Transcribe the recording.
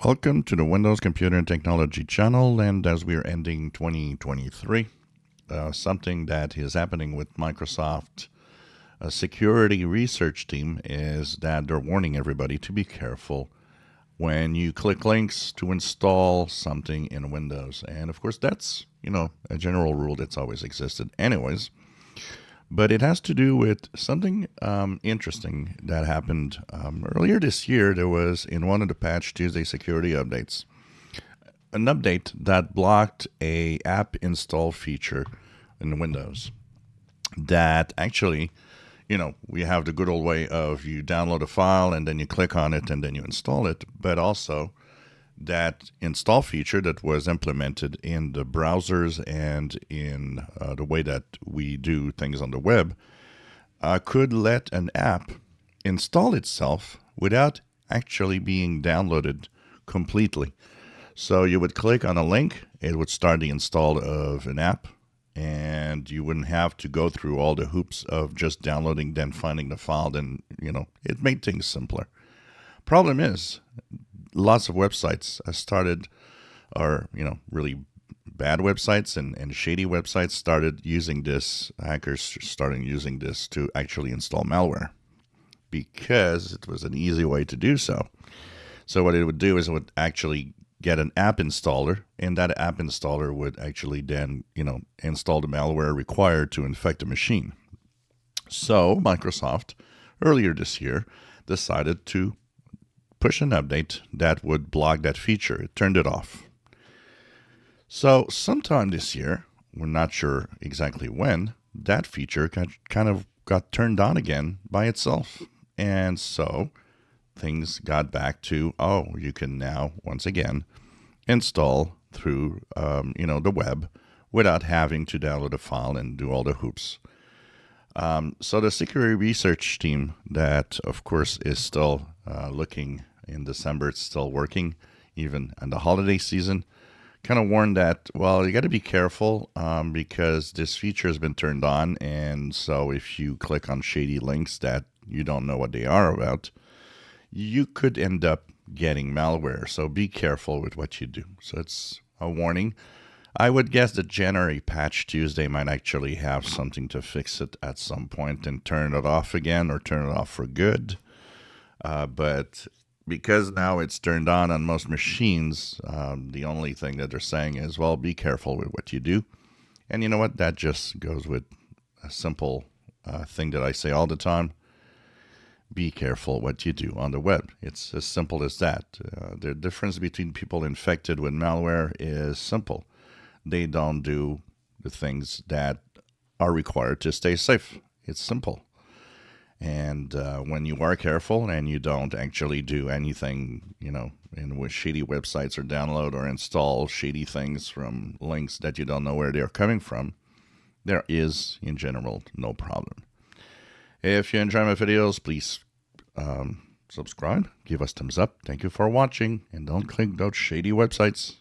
Welcome to the Windows Computer and Technology channel. And as we're ending 2023, something that is happening with Microsoft security research team is that they're warning everybody to be careful when you click links to install something in Windows. And of course, that's, a general rule that's always existed anyways. But it has to do with something interesting that happened earlier this year. There was, in one of the Patch Tuesday security updates, an update that blocked a app install feature in Windows that actually, we have the good old way of you download a file and then you click on it and then you install it, but also that install feature that was implemented in the browsers and in the way that we do things on the web could let an app install itself without actually being downloaded completely. So you would click on a link, it would start the install of an app, and you wouldn't have to go through all the hoops of just downloading, then finding the file. Then, it made things simpler. Problem is, lots of websites started, or really bad websites and shady websites started using this. Hackers started using this to actually install malware because it was an easy way to do so. So what it would do is it would actually get an app installer, and that app installer would actually then install the malware required to infect a machine. So Microsoft earlier this year decided to push an update that would block that feature. It turned it off. So sometime this year, we're not sure exactly when, that feature kind of got turned on again by itself. And so things got back to, you can now, once again, install through, the web without having to download a file and do all the hoops. So the security research team that, of course, is still looking in December, it's still working, even in the holiday season, kind of warned that, you got to be careful because this feature has been turned on. And so if you click on shady links that you don't know what they are about, you could end up getting malware. So be careful with what you do. So it's a warning. I would guess that January Patch Tuesday might actually have something to fix it at some point and turn it off again or turn it off for good. But because now it's turned on most machines, the only thing that they're saying is, be careful with what you do. And you know what? That just goes with a simple thing that I say all the time. Be careful what you do on the web. It's as simple as that. The difference between people infected with malware is simple. They don't do the things that are required to stay safe. It's simple. And when you are careful and you don't actually do anything, in which shady websites or download or install shady things from links that you don't know where they're coming from, there is, in general, no problem. If you enjoy my videos, please subscribe, give us thumbs up. Thank you for watching, and don't click those shady websites.